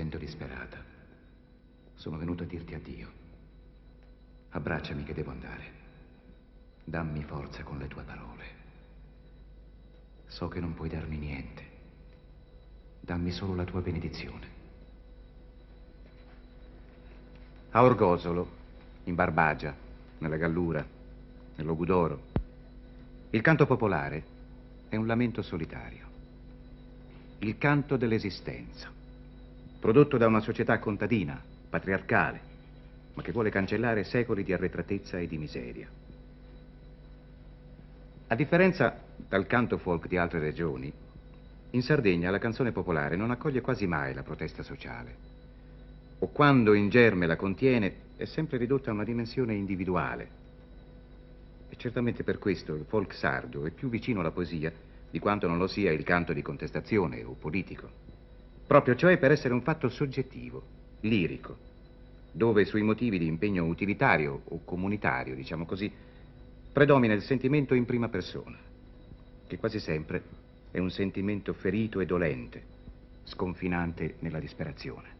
sento disperata. Sono venuto a dirti addio. Abbracciami che devo andare. Dammi forza con le tue parole. So che non puoi darmi niente. Dammi solo la tua benedizione. A Orgosolo, in Barbagia, nella Gallura, nell'Ogudoro, il canto popolare è un lamento solitario. Il canto dell'esistenza, prodotto da una società contadina, patriarcale, ma che vuole cancellare secoli di arretratezza e di miseria. A differenza dal canto folk di altre regioni, in Sardegna la canzone popolare non accoglie quasi mai la protesta sociale, o quando in germe la contiene è sempre ridotta a una dimensione individuale. E certamente per questo il folk sardo è più vicino alla poesia di quanto non lo sia il canto di contestazione o politico. Proprio cioè per essere un fatto soggettivo, lirico, dove sui motivi di impegno utilitario o comunitario, diciamo così, predomina il sentimento in prima persona, che quasi sempre è un sentimento ferito e dolente, sconfinante nella disperazione.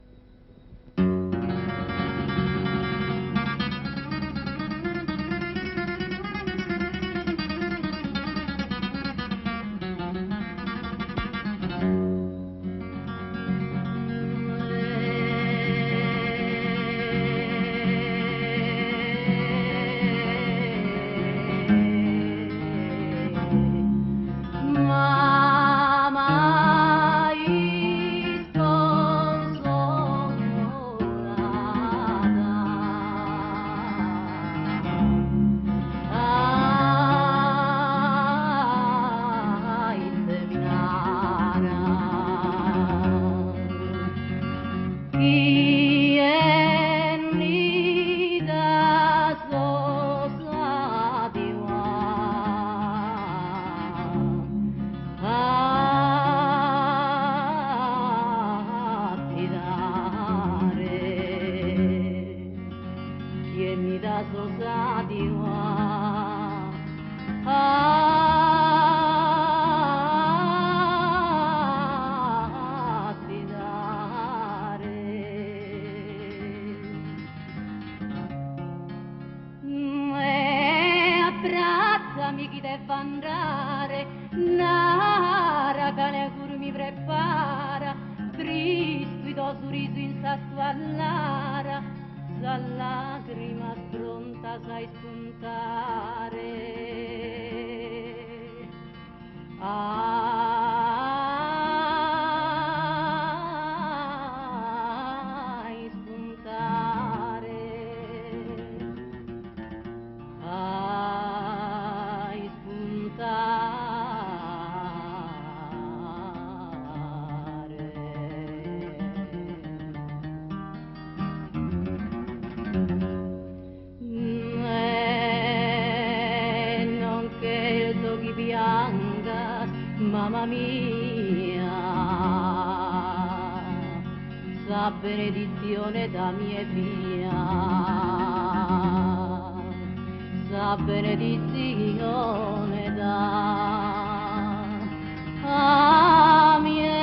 Mamma mia, sa benedizione da mia via, sa benedizione da mia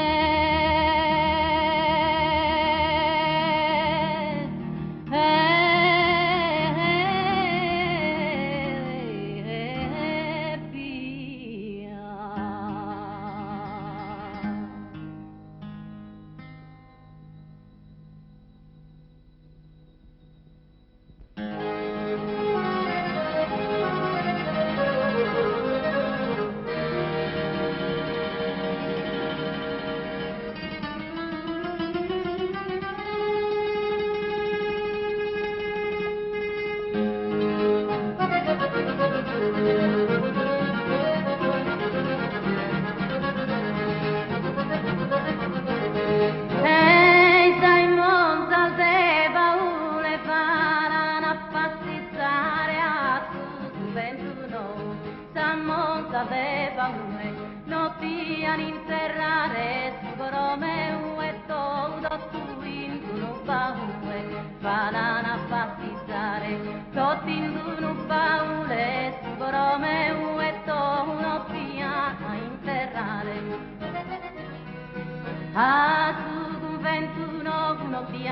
a su 21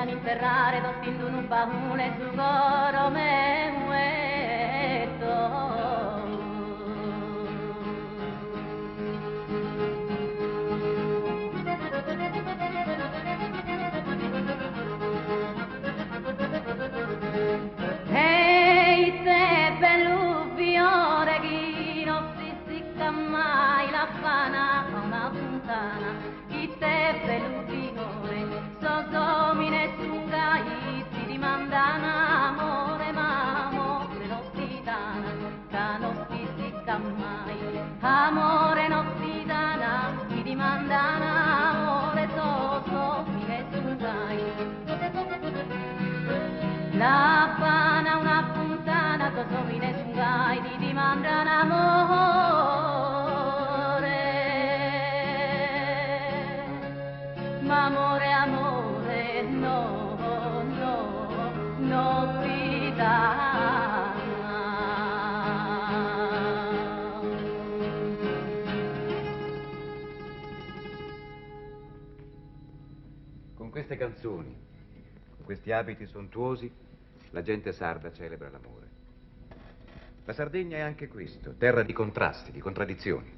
an interrare tostindo un baule su coro me muerto. Ehi te bello fiore chi non si sicca mai la fana fa una puntana chi te bello fiore so domine su gai si dimandana amore ma amore non si dana ca non si sicca mai amore non si dana si dimandana amore so domine su gai la pana una puntana tosomine sungai di dimandran amore ma amore amore no no no ti dà. Con queste canzoni, con questi abiti sontuosi, la gente sarda celebra l'amore. La Sardegna è anche questo, terra di contrasti, di contraddizioni,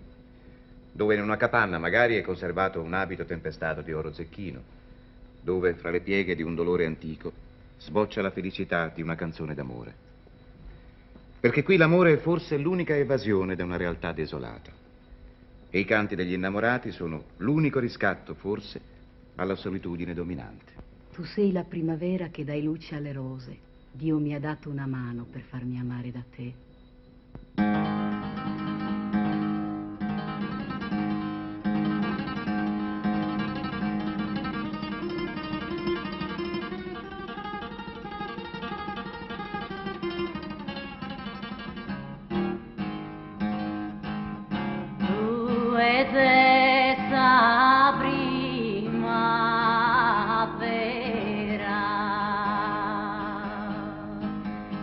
dove in una capanna magari è conservato un abito tempestato di oro zecchino, dove fra le pieghe di un dolore antico sboccia la felicità di una canzone d'amore. Perché qui l'amore è forse l'unica evasione da una realtà desolata. E i canti degli innamorati sono l'unico riscatto, forse, alla solitudine dominante. Tu sei la primavera che dai luce alle rose. Dio mi ha dato una mano per farmi amare da te. Tu e stessa primavera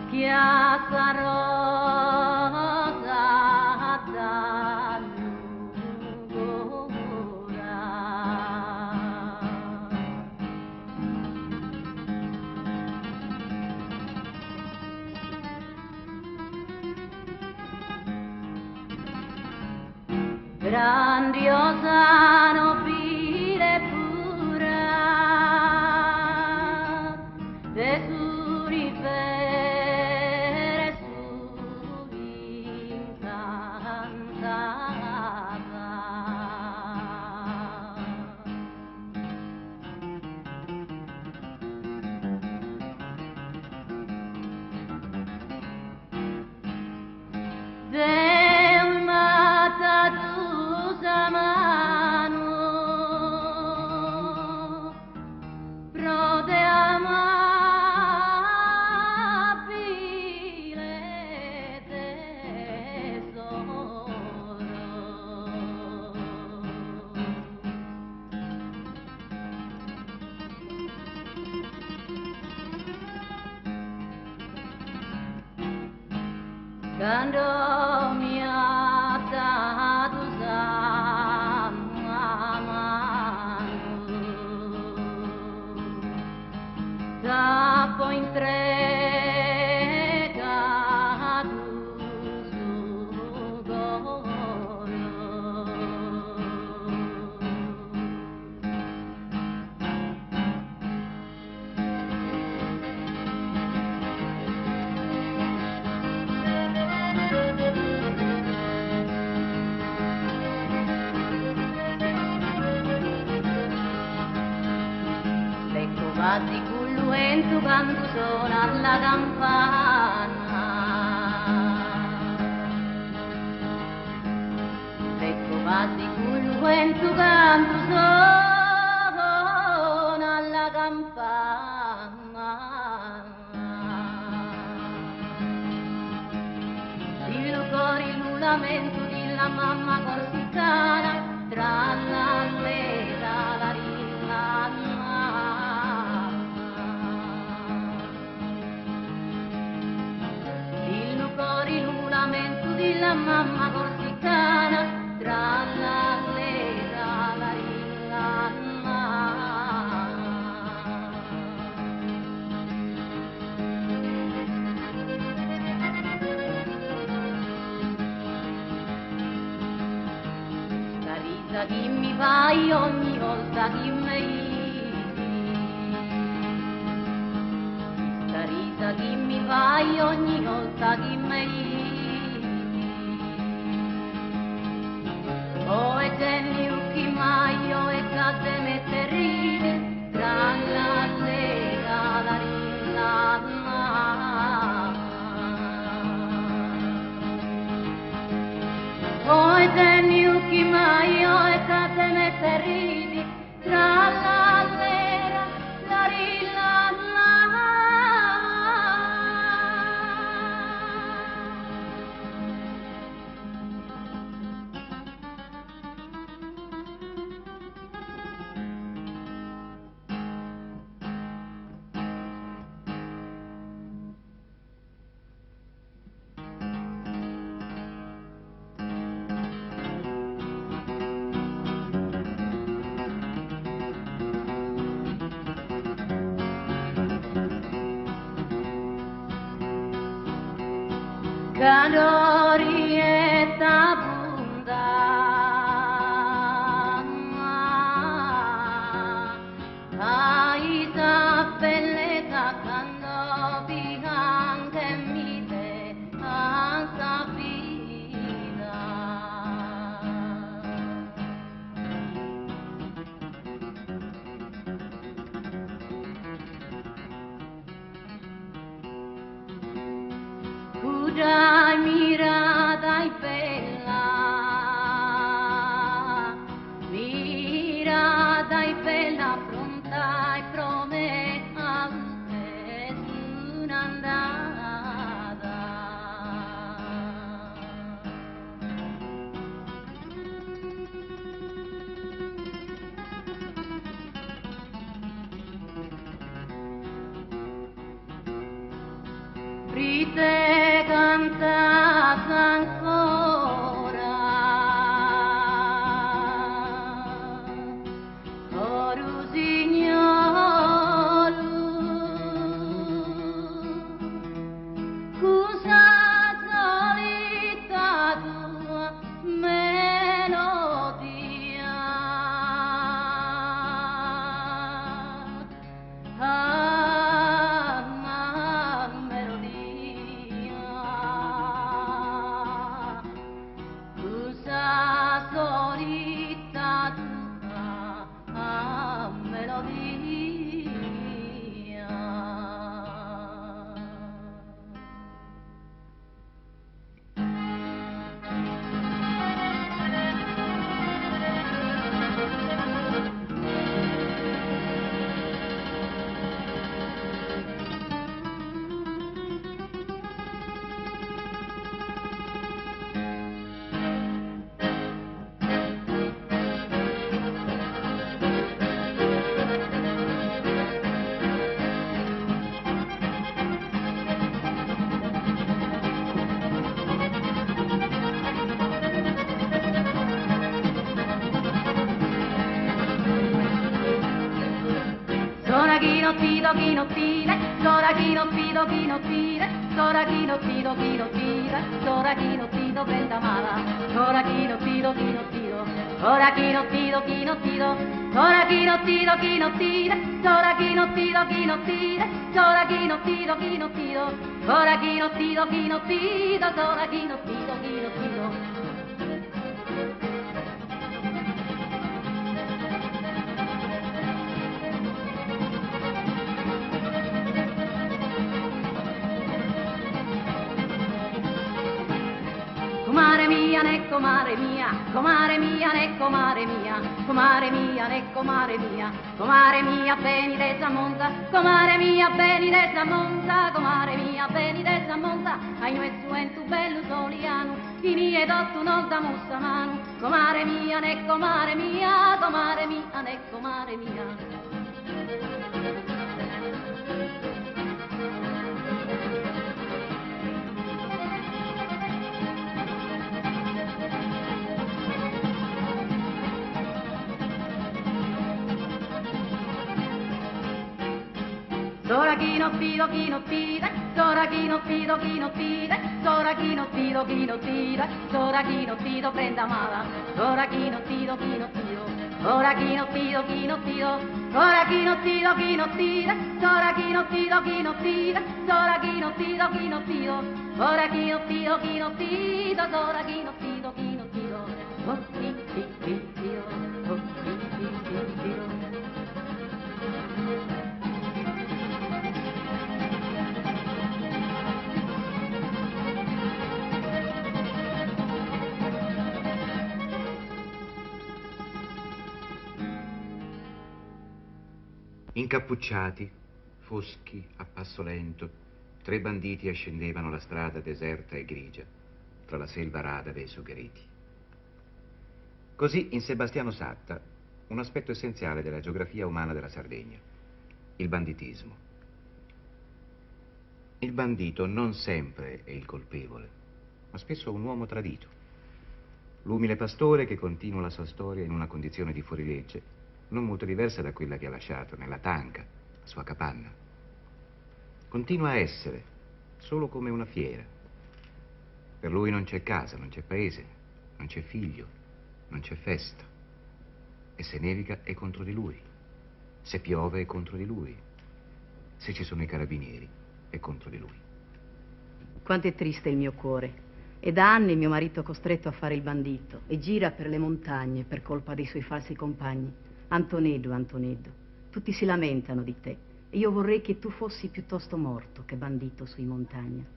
chiassa rosa d'allugora. Grandiosa nobile pura e surifere Delmata tua mano, prode amabile tesoro. Quando mi ha dato la mano, tappo in tre caduto sul goro. Quasi culluento quando suona la campana, ecco quasi culluento quando suona la campana. Il cuore il lamento della mamma corsicana tra l'alleta la rinlanna. La mamma corsicana tra l'alleta la ringanna. risa che mi fai ogni volta che mi questa risa che mi fai ogni volta che mi oh e tenni occhi mai oh e cade mette ridi tra la lega la rilla oh e tenni occhi mai oh e cade mette ridi tra la lega la rilla Calori e tabunda Aita bellezza quando picante mi te ansa vida Dai mirada e bella, mirada e bella, pronta e promette un'andata. Rite cantata ancora o rusignolo cosa solita tua melodia Chinottire, sora chinottito, chinottire, sora chinottito, chinottire, sora chinottito, pentamala, sora chinottito, chinottito, ora chinottito, chinottito, ora chinottito, chinottire, sora chinottito, chinottire, sora chinottito, chinottito, ora chinottito, chinottito, sora chinottito, chinottito. Comare mia, ne comare mia, comare mia, ne comare mia, comare mia, ne comare mia, beni de Monza, comare mia, beni de Monza, comare mia, beni de Monza, ai noi suentu bello soliano, i miei dottu non da mossa mano, comare mia, ne comare mia, comare mia, ne comare mia. no pido, chi no pide, sora chi no pido, sora chi no pido, sora chi no pido, prenda mala, sora chi no pido, ora chi no pido, ora chi no pido, sora chi no pido, sora chi no pido, ora chi no pido, sora chi no pido, oh chi pido, oh chi pido. Incappucciati, foschi, a passo lento, 3 banditi ascendevano la strada deserta e grigia, tra la selva rada dei sugheriti. Così in Sebastiano Satta un aspetto essenziale della geografia umana della Sardegna, il banditismo. Il bandito non sempre è il colpevole, ma spesso un uomo tradito. L'umile pastore che continua la sua storia in una condizione di fuorilegge, non molto diversa da quella che ha lasciato nella tanca, la sua capanna. Continua a essere, solo come una fiera. Per lui non c'è casa, non c'è paese, non c'è figlio, non c'è festa. E se nevica è contro di lui, se piove è contro di lui, se ci sono i carabinieri è contro di lui. Quanto è triste il mio cuore. E da anni mio marito è costretto a fare il bandito e gira per le montagne per colpa dei suoi falsi compagni. Antoneddu, Antoneddu, tutti si lamentano di te e io vorrei che tu fossi piuttosto morto che bandito su in montagna.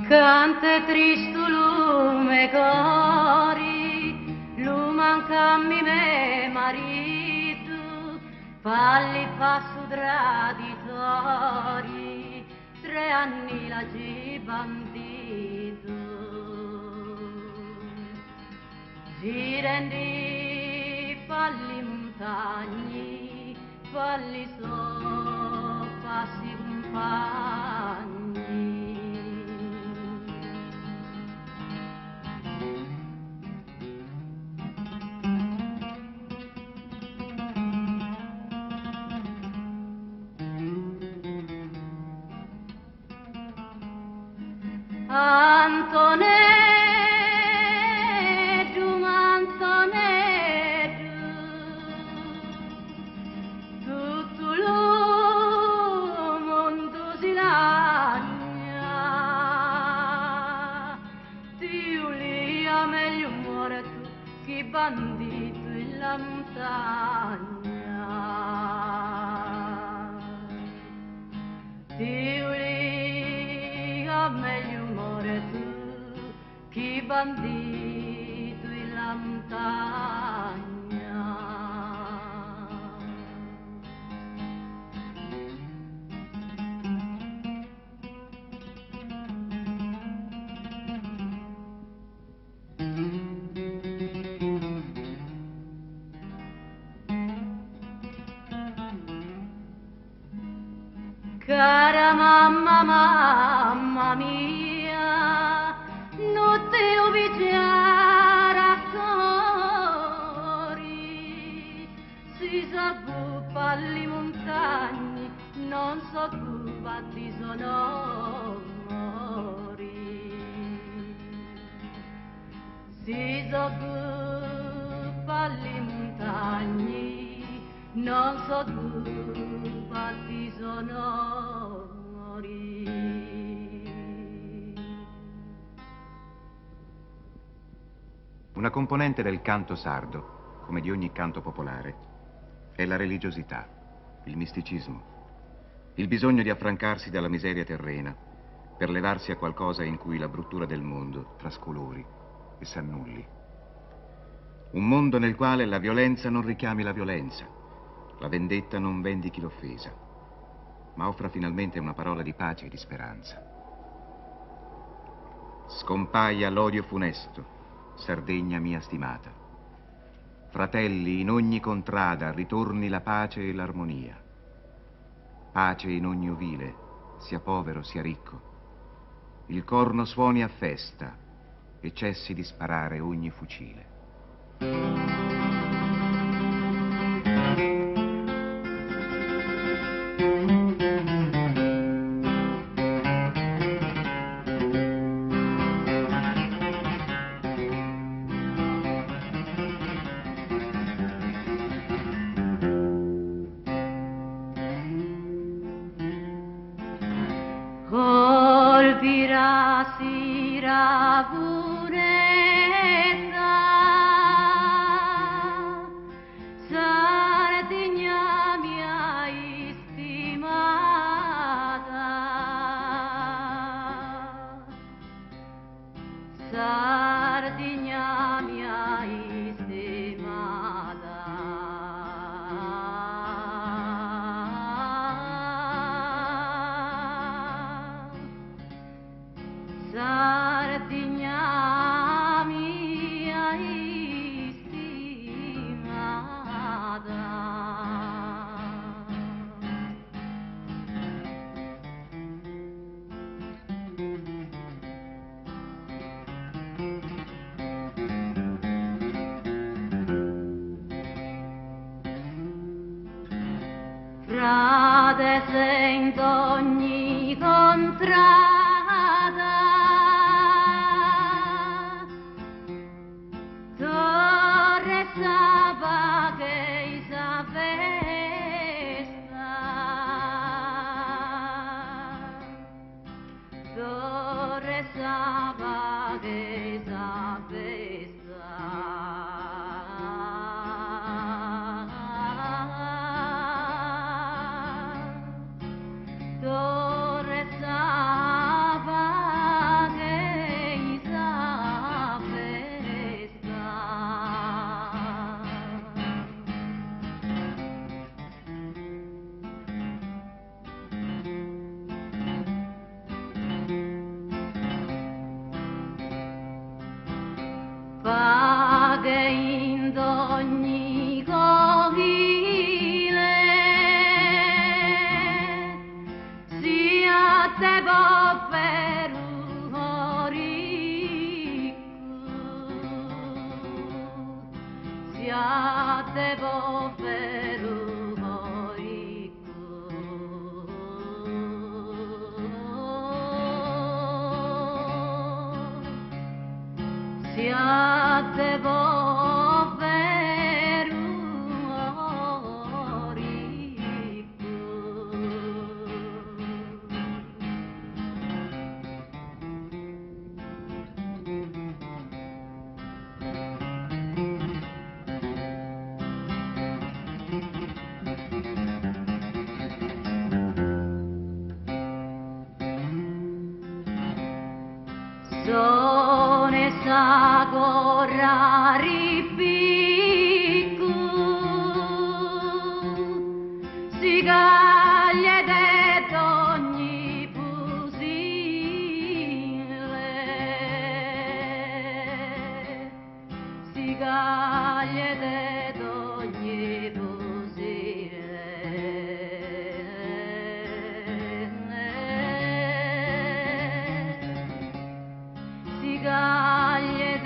Cante tristu lume cori, luman cammi me marito, falli passo traditori, 3 anni la bandito. Si rendi falli montagni, falli so, passi compagni. Antoneddu, Antoneddu, tutto il mondo si lagna, Dio lì a meglio muore tu che bandito in la montagna. Dio lì a meglio chi bandito in la montagna. Cara mamma, mamma mia, non te ubicciare cori, si s'occupa alle montagne, non s'occupa di sonori. Si s'occupa alle montagne, non s'occupa di sonori. Una componente del canto sardo, come di ogni canto popolare, è la religiosità, il misticismo, il bisogno di affrancarsi dalla miseria terrena per levarsi a qualcosa in cui la bruttura del mondo trascolori e s'annulli. Un mondo nel quale la violenza non richiami la violenza, la vendetta non vendichi l'offesa. ma offra finalmente una parola di pace e di speranza. Scompaia l'odio funesto, Sardegna mia stimata. Fratelli, in ogni contrada ritorni la pace e l'armonia. Pace in ogni ovile, sia povero sia ricco. Il corno suoni a festa e cessi di sparare ogni fucile. Colpirà sera funesta, Sardegna mia stimata, Sardegna mia stimata. Sardegna mia stimata. Frate sento ogni contrada, Torre Saba che sa festa, Torre Saba che sa festa, Torre Saba che sa festa. Paghe in ogni covile, sia te povero ricco, sia te povero ricco, siate povero ricco. Sone sa corra ripicco, si caglie d'ogni pusile, si caglie d'ogni pusile, si caglie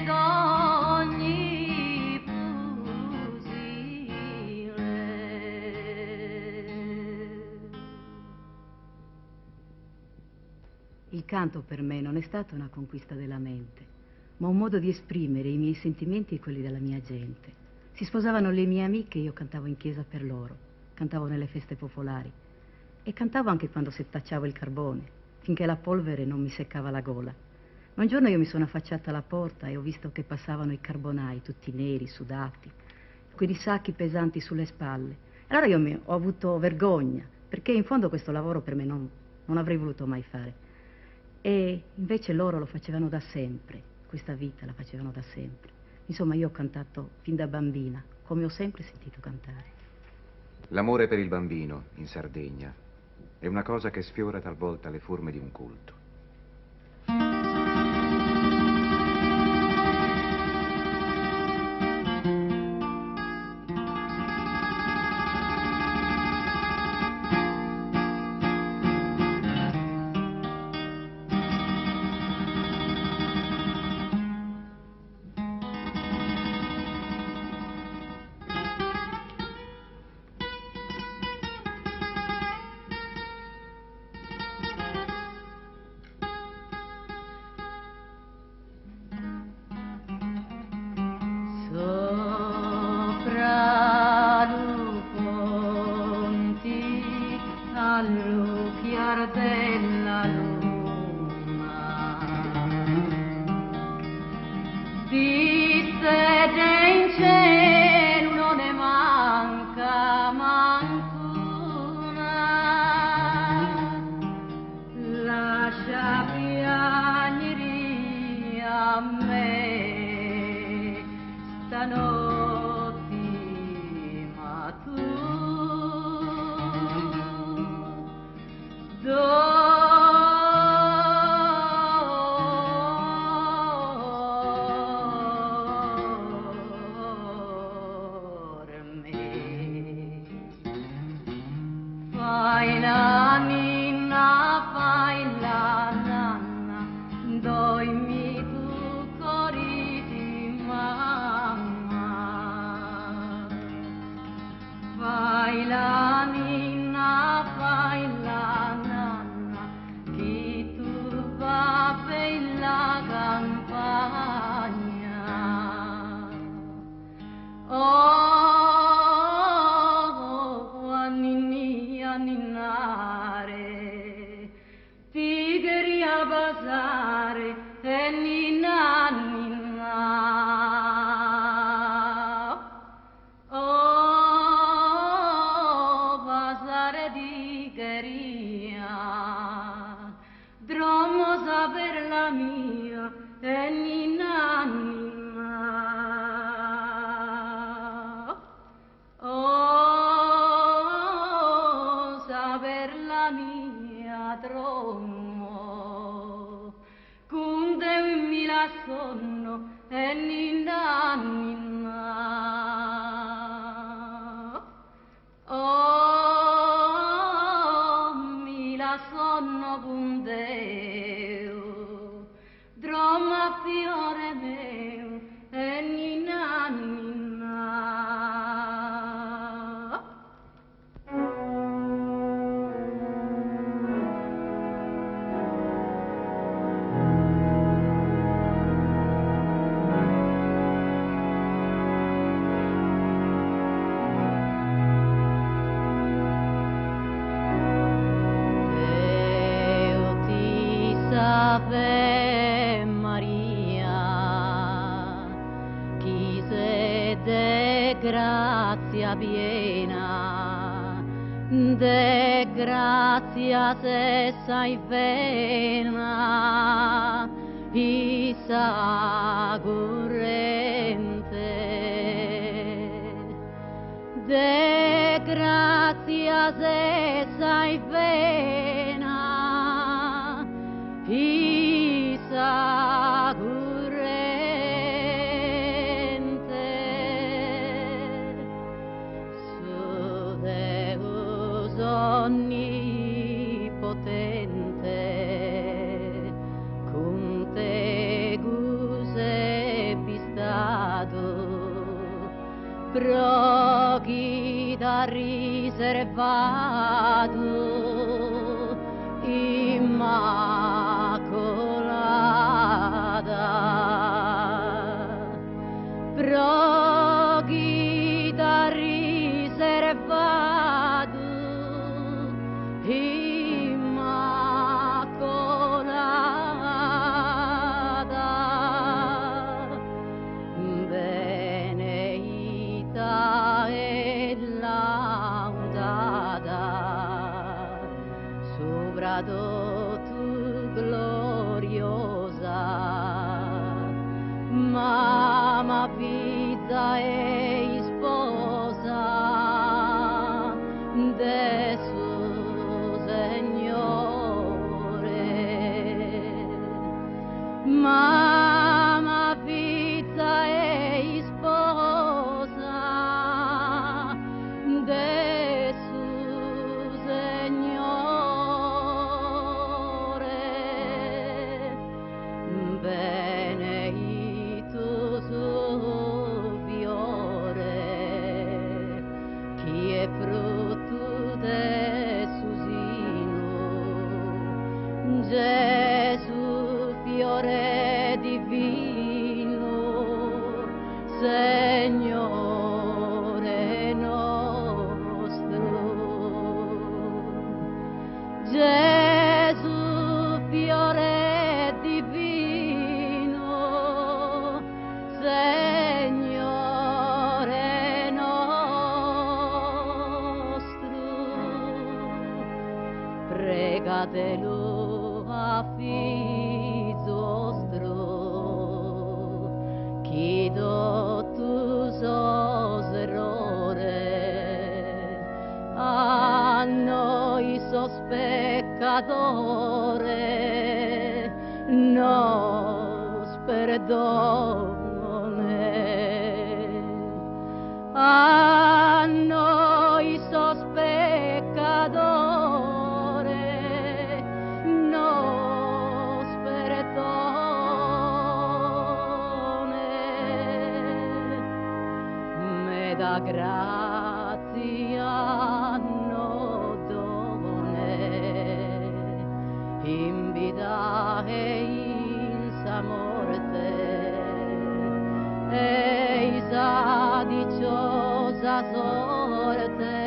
d'ogni pusile. Il canto per me non è stata una conquista della mente, ma un modo di esprimere i miei sentimenti e quelli della mia gente. Si sposavano le mie amiche e io cantavo in chiesa per loro, cantavo nelle feste popolari e cantavo anche quando settacciavo il carbone, finché la polvere non mi seccava la gola. Ma un giorno io mi sono affacciata alla porta e ho visto che passavano i carbonai, tutti neri, sudati, quei sacchi pesanti sulle spalle. Allora ho avuto vergogna, perché in fondo questo lavoro per me non avrei voluto mai fare. E invece loro lo facevano da sempre, questa vita la facevano da sempre. Insomma, io ho cantato fin da bambina, come ho sempre sentito cantare. L'amore per il bambino in Sardegna è una cosa che sfiora talvolta le forme di un culto. Sopra lu ponti allo chiar della luna di sede in cielo non ne manca mancuna, lascia piagnere a me stanotte, ma tu dormi. Fai la ninna, fai la nanna, dormi tu cori di mamma. Fai la ninna, fai la nanna, chi tu va per la campagna. Oh, a ninnare, tigri a basare, e ninna, ninna. Oh, basare di gheria, dromosa per la mia, e ninna, ninna. Oh, saper la mia dromo, cunde mi la sonno, e ninna, ninna. Oh, mi la sonno cundeo, droma fiore meo, e ninna, ninna. Deo ti salve Maria, chi sei de grazia piena, de grazia se sai vena, Isa corrente. De grazia se sai vena, Isa corrente. Su Deus onnipotente, con te cuse bistato, prochida riservato, immacolata, prochida riservato, immacolata, beneita e laudata, sopra tu gloriosa, mamma pizza e sposa, Gesù fiore divino, Signore nostro, pregatelo a figlio vostro, chiedo tu sos errore, a noi sos peccatore, nos perdone. A noi sos peccatore, nos perdone. Me da grazia no done, in vita e in sa morte, e sa dicciosa sorte,